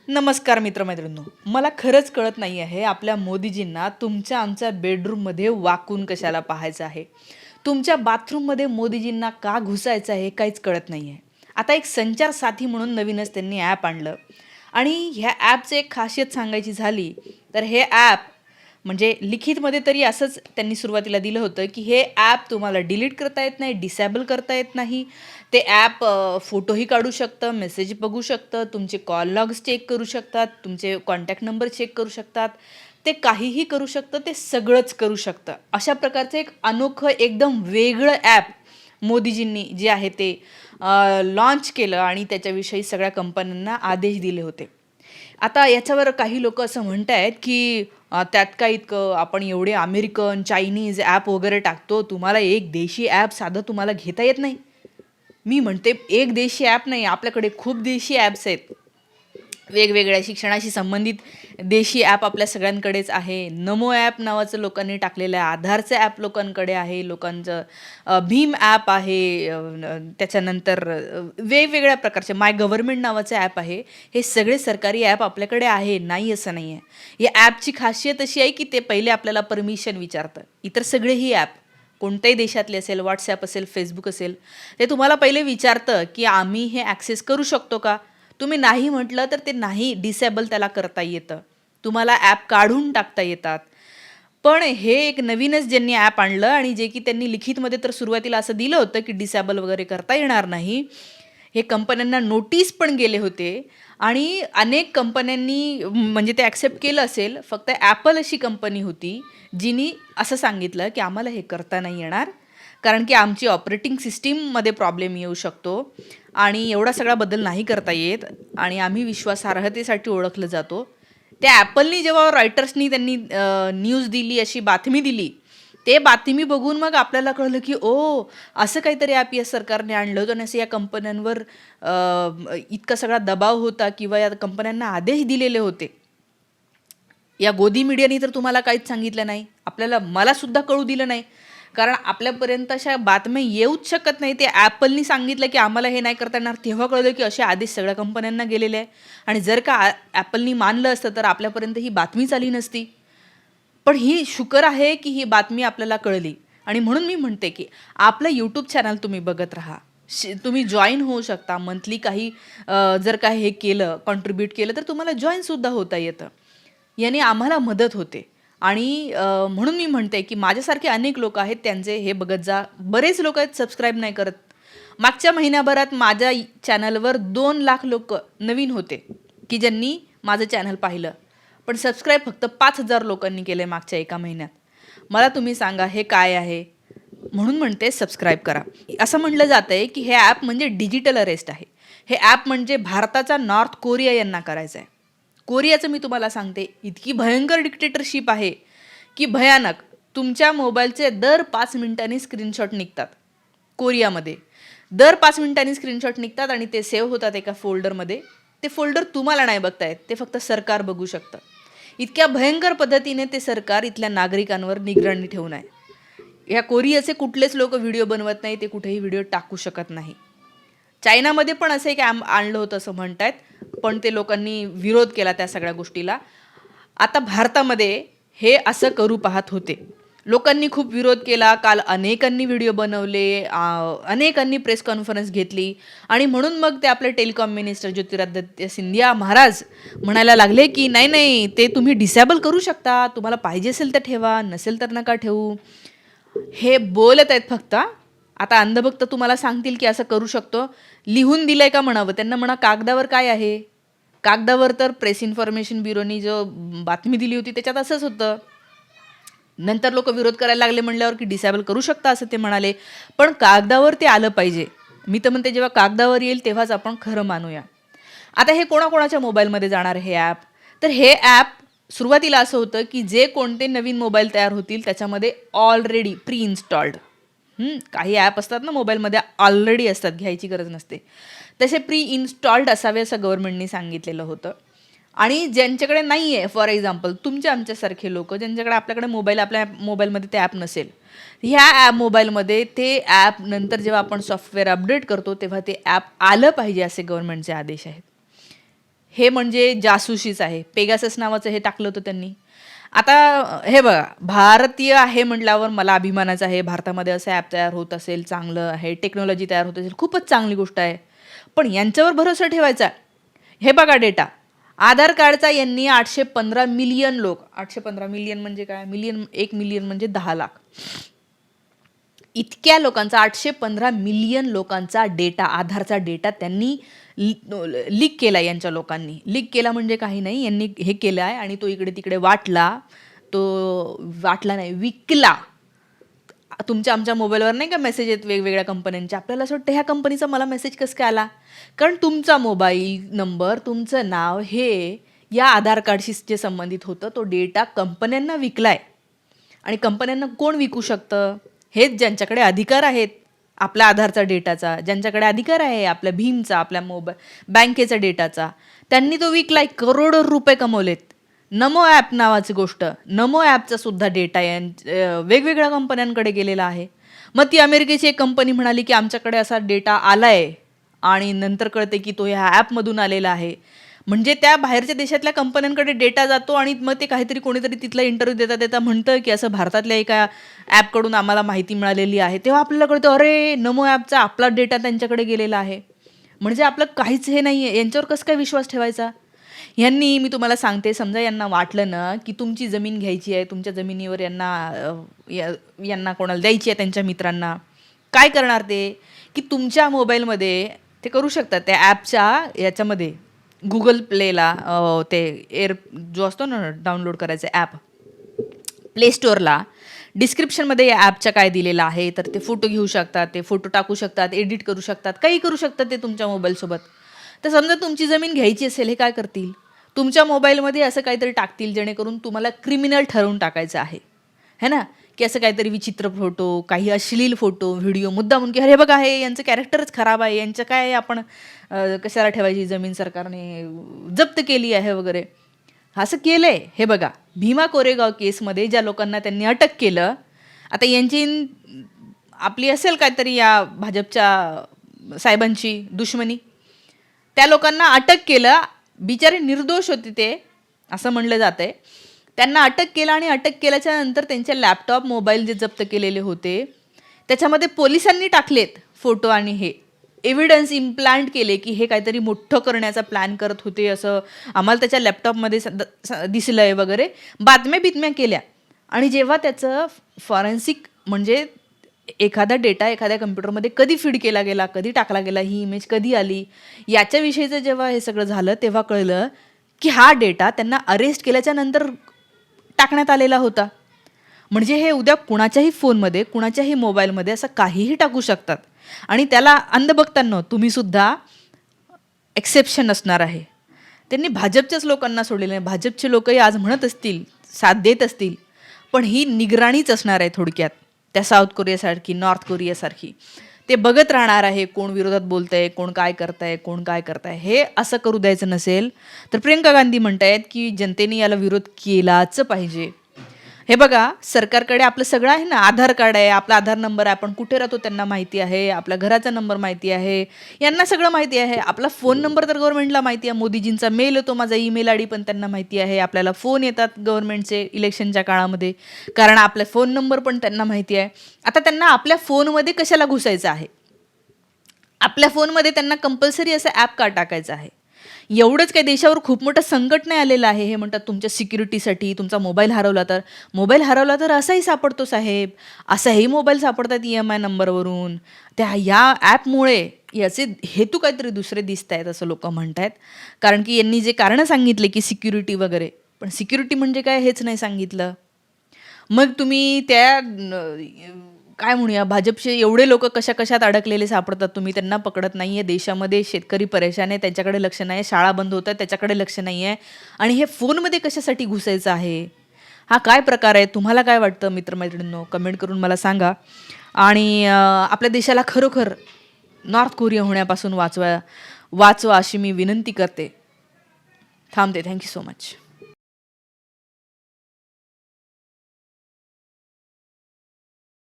नमस्कार मित्रमैत्रिणींनो. मला खरंच कळत नाही आहे आपल्या मोदीजींना तुमच्या आमच्या बेडरूममध्ये वाकून कशाला पाहायचं आहे. तुमच्या बाथरूममध्ये मोदीजींना का घुसायचं आहे काहीच कळत नाही आहे. आता एक संचार साथी म्हणून नवीनच त्यांनी ॲप आणलं आणि ह्या ॲपचं एक खासियत सांगायची झाली तर हे ॲप म्हणजे लिखितमध्ये तरी असंच त्यांनी सुरुवातीला दिलं होतं की हे ॲप तुम्हाला डिलीट करता येत नाही, डिसेबल करता येत नाही. ते ॲप फोटोही काढू शकतं, मेसेज बघू शकतं, तुमचे कॉल लॉग्स चेक करू शकतात, तुमचे कॉन्टॅक्ट नंबर चेक करू शकतात. ते काहीही करू शकतं, ते सगळंच करू शकतं. अशा प्रकारचं एक अनोखं एकदम वेगळं ॲप मोदीजींनी जे आहे ते लॉन्च केलं आणि त्याच्याविषयी सगळ्या कंपन्यांना आदेश दिले होते. आता याच्यावर काही लोकं असं म्हणतायत की त्यात काय इतकं आपण एवढे अमेरिकन, चायनीज ॲप वगैरे टाकतो, तुम्हाला एक देशी ॲप साधं तुम्हाला घेता येत नाही. मी म्हणते एक देशी ॲप नाही, आपल्याकडे खूप देशी ॲप्स आहेत. वेगवेगळ्या शिक्षणाशी संबंधित देशी ॲप आपल्या सगळ्यांकडेच आहे. नमो ॲप नावाचं लोकांनी टाकलेलं आहे. आधारचं ॲप लोकांकडे आहे. लोकांचं भीम ॲप आहे. त्याच्यानंतर वेगवेगळ्या प्रकारचे माय गव्हर्नमेंट नावाचं ॲप आहे. हे सगळे सरकारी ॲप आपल्याकडे आहे, नाही असं नाही आहे. या ॲपची खासियत अशी आहे की ते पहिले आपल्याला परमिशन विचारतं. इतर सगळेही ॲप कोणत्याही देशातले असेल, व्हॉट्सॲप असेल, फेसबुक असेल, ते तुम्हाला पहिले विचारतं की आम्ही हे ॲक्सेस करू शकतो का? तुम्ही नाही म्हटलं तर ते नाही, डिसेबल त्याला करता येतं. तुम्हाला ॲप काढून टाकता येतात. पण हे एक नवीनच ज्यांनी ॲप आणलं आणि जे की त्यांनी लिखितमध्ये तर सुरुवातीला असं दिलं होतं की डिसेबल वगैरे करता येणार नाही. हे कंपन्यांना नोटीस पण गेले होते आणि अनेक कंपन्यांनी म्हणजे ते ॲक्सेप्ट केलं असेल. फक्त ॲपल अशी कंपनी होती जिनी असं सांगितलं की आम्हाला हे करता नाही येणार, कारण की आमची ऑपरेटिंग सिस्टीममध्ये प्रॉब्लेम येऊ शकतो आणि एवढा सगळा बदल नाही करता येत आणि आम्ही विश्वासार्हतेसाठी ओळखलं जातो. त्या ॲपलनी जेव्हा रॉयटर्सनी त्यांनी न्यूज दिली, अशी बातमी दिली, ते बातमी बघून मग आपल्याला कळलं की असं काहीतरी ॲप या सरकारने आणलं होतं आणि असं या कंपन्यांवर इतका सगळा दबाव होता किंवा या कंपन्यांना आदेश दिलेले होते. या गोदी मीडियानी तर तुम्हाला काहीच सांगितलं नाही. मला सुद्धा कळू दिलं नाही, कारण आपल्यापर्यंत अशा बातम्या येऊच शकत नाही. ते ॲपलनी सांगितलं की आम्हाला हे नाही करता येणार, तेव्हा कळलं की असे आदेश सगळ्या कंपन्यांना गेलेले आहे. आणि जर का ॲपलनी मानलं असतं तर आपल्यापर्यंत ही बातमीच आली नसती. पण ही शुकर आहे की ही बातमी आपल्याला कळली. आणि म्हणून मी म्हणते की आपलं यूट्यूब चॅनल तुम्ही बघत राहा. तुम्ही जॉईन होऊ शकता. मंथली काही जर काय हे केलं, कॉन्ट्रीब्यूट केलं तर तुम्हाला जॉईनसुद्धा होता येतं. याने आम्हाला मदत होते. आणि म्हणून मी म्हणते की माझ्यासारखे अनेक लोक आहेत, त्यांचे हे बघत जा. बरेच लोक आहेत सबस्क्राईब नाही करत. मागच्या महिन्याभरात माझ्या चॅनलवर 2 लाख लोक नवीन होते की ज्यांनी माझं चॅनल पाहिलं. पण सबस्क्राईब फक्त 5,000 लोकांनी केलं आहे मागच्या एका महिन्यात. मला तुम्ही सांगा हे काय आहे? म्हणून म्हणते सबस्क्राईब करा. असं म्हटलं जातं आहे की हे ॲप म्हणजे डिजिटल अरेस्ट आहे. हे ॲप म्हणजे भारताचा नॉर्थ कोरिया यांना करायचं आहे. कोरियाचं मी तुम्हाला सांगते, इतकी भयंकर डिक्टेटरशिप आहे की भयानक. तुमच्या मोबाईलचे दर 5 मिनिटांनी स्क्रीनशॉट निघतात कोरियामध्ये. दर 5 मिनिटांनी स्क्रीनशॉट निघतात आणि ते सेव्ह होतात एका फोल्डरमध्ये. ते फोल्डर तुम्हाला नाही बघता येत, ते फक्त सरकार बघू शकतं. इतक्या भयंकर पद्धतीने ते सरकार इथल्या नागरिकांवर निगराणी ठेवून आहे. या कोरियाचे कुठलेच लोक व्हिडिओ बनवत नाही, ते कुठेही व्हिडिओ टाकू शकत नाही. चायनामध्ये पण असं एक आणलं होतं असं म्हणतायत, पण ते लोकांनी विरोध केला त्या सगळ्या गोष्टीला. आता भारतामध्ये हे असं करू पाहत होते. लोकांनी खूप विरोध केला. काल अनेकांनी व्हिडिओ बनवले, अनेकांनी प्रेस कॉन्फरन्स घेतली आणि म्हणून मग ते आपले टेलिकॉम मिनिस्टर ज्योतिरादित्य सिंधिया महाराज म्हणायला लागले की नाही नाही, ते तुम्ही डिसेबल करू शकता, तुम्हाला पाहिजे असेल तर ठेवा, नसेल तर नका ठेवू. हे बोलत आहेत फक्त. आता अंधभक्त तुम्हाला सांगतील की असं करू शकतो. लिहून दिलंय का म्हणावं, त्यांना म्हणा कागदावर काय आहे. कागदावर तर प्रेस इन्फॉर्मेशन ब्युरोनी जो बातमी दिली होती त्याच्यात असंच होतं. नंतर लोक विरोध करायला लागले म्हणल्यावर की डिसेबल करू शकता असं ते म्हणाले. पण कागदावर ते आलं पाहिजे. मी तर म्हणते जेव्हा कागदावर येईल तेव्हाच आपण खरं मानूया. आता हे कोणाकोणाच्या मोबाईलमध्ये जाणार हे ॲप? तर हे ॲप सुरुवातीला असं होतं की जे कोणते नवीन मोबाईल तयार होतील त्याच्यामध्ये ऑलरेडी प्री इन्स्टॉल्ड काही ॲप असतात ना मोबाईलमध्ये, ऑलरेडी असतात, घ्यायची गरज नसते. तसे प्री इन्स्टॉल्ड असावे असं गव्हर्नमेंटनी सांगितलेलं होतं. आणि ज्यांच्याकडे नाही आहे, फॉर एक्झाम्पल तुमच्या आमच्यासारखे लोक ज्यांच्याकडे आपल्या मोबाईलमध्ये ते ॲप नसेल, ह्या मोबाईलमध्ये ते ॲप नंतर जेव्हा आपण सॉफ्टवेअर अपडेट करतो तेव्हा ते ॲप आलं पाहिजे असे गव्हर्नमेंटचे आदेश आहेत. हे म्हणजे जासूशीच आहे. पेगासस नावाचं हे टाकलं होतं त्यांनी. आता हे बघा, भारतीय आहे म्हटल्यावर मला अभिमानाचं आहे. भारतामध्ये असं ॲप तयार होत असेल, चांगलं आहे, टेक्नॉलॉजी तयार होत असेल, खूपच चांगली गोष्ट आहे. पण यांच्यावर भरोसा ठेवायचा. हे बघा डेटा. आधार कार्डचा यांनी 815 मिलियन लोक, 815 मिलियन म्हणजे काय? मिलियन, 1 मिलियन म्हणजे 10 लाख. इतक्या लोकांचा, 815 मिलियन लोकांचा डेटा, आधारचा डेटा त्यांनी लीक केला. यांच्या लोकांनी लीक केला म्हणजे काही नाही, यांनी हे केलं आहे आणि तो इकडे तिकडे वाटला. तो वाटला नाही, विकला. तुमच्या आमच्या मोबाईलवर नाही का मेसेज आहेत वेगवेगळ्या कंपन्यांचे, आपल्याला असं वाटतं ह्या कंपनीचा मला मेसेज कसं काय आला? कारण तुमचा मोबाईल नंबर, तुमचं नाव हे या आधार कार्डशी जे संबंधित होतं, तो डेटा कंपन्यांना विकलाय. आणि कंपन्यांना कोण विकू शकतं? हेच ज्यांच्याकडे अधिकार आहेत आपल्या आधारचा डेटाचा, ज्यांच्याकडे अधिकार आहे आपल्या भीमचा, आपल्या बँकेचा डेटाचा, त्यांनी तो विकलाय. करोडो रुपये कमवलेत. नमो ॲप नावाची गोष्ट, नमो ॲपचा सुद्धा डेटा वेगवेगळ्या कंपन्यांकडे गेलेला आहे. मग ती अमेरिकेची एक कंपनी म्हणाली की आमच्याकडे असा डेटा आलाय आणि नंतर कळते की तो ह्या ॲपमधून आलेला आहे. म्हणजे त्या बाहेरच्या देशातल्या कंपन्यांकडे डेटा जातो आणि मग ते काहीतरी कोणीतरी तिथला इंटरव्ह्यू देता देता म्हणतं की असं भारतातल्या एका ॲपकडून आम्हाला माहिती मिळालेली आहे. तेव्हा आपल्याला कळतं, अरे नमो ॲपचा आपला डेटा त्यांच्याकडे गेलेला आहे. म्हणजे आपलं काहीच हे नाही आहे. यांच्यावर कसं काय विश्वास ठेवायचा? ह्यांनी, मी तुम्हाला सांगते, समजा यांना वाटलं ना की तुमची जमीन घ्यायची आहे, तुमच्या जमिनीवर यांना कोणाला द्यायची आहे, त्यांच्या मित्रांना, काय करणार ते? की तुमच्या मोबाईलमध्ये ते करू शकतात. त्या ॲपच्या याच्यामध्ये गुगल प्लेला ते जो असतो ना डाउनलोड करायचं ॲप, प्ले स्टोअरला डिस्क्रिप्शनमध्ये या ॲपच्या काय दिलेलं आहे, तर ते फोटो घेऊ शकतात, ते फोटो टाकू शकतात, एडिट करू शकतात, काही करू शकतात ते तुमच्या मोबाईलसोबत. तर समजा तुमची जमीन घ्यायची असेल, हे काय करतील? तुमच्या मोबाईलमध्ये असं काहीतरी टाकतील जेणेकरून तुम्हाला क्रिमिनल ठरवून टाकायचं आहे, है ना? की असं काहीतरी विचित्र फोटो, काही अश्लील फोटो, व्हिडिओ मुद्दामून की अरे बघा हे यांचं कॅरेक्टरच खराब आहे, यांचं काय आपण कशाला ठेवायची जमीन, सरकारने जप्त केली आहे वगैरे, असं केलंय. हे बघा, भीमा कोरेगाव केसमध्ये ज्या लोकांना त्यांनी अटक केलं, आता यांची आपली असेल काहीतरी या भाजपच्या साहेबांची दुश्मनी, त्या लोकांना अटक केलं. बिचारे निर्दोष होते ते, असं म्हणलं जात आहे. त्यांना अटक केलं आणि अटक केल्याच्या नंतर त्यांचे लॅपटॉप, मोबाईल जे जप्त केलेले होते त्याच्यामध्ये पोलिसांनी टाकलेत फोटो आणि हे एव्हिडन्स इम्प्लांट केले की हे काहीतरी मोठं करण्याचा प्लॅन करत होते, असं आम्हाला त्याच्या लॅपटॉपमध्ये दिसलं आहे वगैरे, बातम्या केल्या. आणि जेव्हा त्याचं फॉरेन्सिक म्हणजे एखादा डेटा एखाद्या कम्प्युटरमध्ये कधी फीड केला गेला, कधी टाकला गेला, ही इमेज कधी आली, याच्याविषयीचं जेव्हा हे सगळं झालं तेव्हा कळलं की हा डेटा त्यांना अरेस्ट केल्याच्या नंतर टाकण्यात आलेला होता. म्हणजे हे उद्या कुणाच्याही फोनमध्ये, कुणाच्याही मोबाईलमध्ये असं काहीही टाकू शकतात. आणि त्याला अंधभक्तांनो, तुम्ही सुद्धा एक्सेप्शन असणार आहे. त्यांनी भाजपच्याच लोकांना सोडलेलं नाही. भाजपचे लोकही आज म्हणत असतील, साथ देत असतील, पण ही निगराणीच असणार आहे थोडक्यात. त्या साऊथ कोरियासारखी, नॉर्थ कोरियासारखी. ते बघत राहणार आहे कोण विरोधात बोलतंय, कोण काय करताय, कोण काय करताय. हे असं करू द्यायचं नसेल तर प्रियंका गांधी म्हणतायत की जनतेने याला विरोध केलाच पाहिजे. हे बघा, सरकारकडे आपलं सगळं आहे ना, आधार कार्ड आहे, आपला आधार नंबर आहे, आपण कुठे राहतो त्यांना माहिती आहे, आपल्या घराचा नंबर माहिती आहे, यांना सगळं माहिती आहे. आपला फोन नंबर तर गव्हर्नमेंटला माहिती आहे, मोदीजींचा मेल येतो, माझा ईमेल आय डी पण त्यांना माहिती आहे, आपल्याला फोन येतात गव्हर्नमेंटचे इलेक्शनच्या काळामध्ये, कारण आपला फोन नंबर पण त्यांना माहिती आहे. आता त्यांना आपल्या फोनमध्ये कशाला घुसायचं आहे? आपल्या फोनमध्ये त्यांना कंपल्सरी असं ॲप का टाकायचं आहे? एवढंच काही देशावर खूप मोठं संकट नाही आलेलं आहे. हे म्हणतात तुमच्या सिक्युरिटीसाठी, तुमचा मोबाईल हरवला तर असाही सापडतो साहेब, असाही मोबाईल सापडतात EMI नंबरवरून. या ॲपमुळे याचे हेतू काहीतरी दुसरे दिसत आहेत असं लोक म्हणत आहेत. कारण की यांनी जे कारणं सांगितले की सिक्युरिटी वगैरे, पण सिक्युरिटी म्हणजे काय हेच नाही सांगितलं. मग तुम्ही त्या काय म्हणूया, भाजपचे एवढे लोक कशात अडकलेले सापडतात, तुम्ही त्यांना पकडत नाही आहे. देशामध्ये शेतकरी परेशान आहे, त्याच्याकडे लक्ष नाही आहे. शाळा बंद होत आहेत, त्याच्याकडे लक्ष नाही आहे. आणि हे फोनमध्ये कशासाठी घुसायचं आहे? हा काय प्रकार आहे? तुम्हाला काय वाटतं मित्रमैत्रिणींनो? कमेंट करून मला सांगा. आणि आपल्या देशाला खरोखर नॉर्थ कोरिया होण्यापासून वाचवा अशी मी विनंती करते. थांबते. Thank you so much.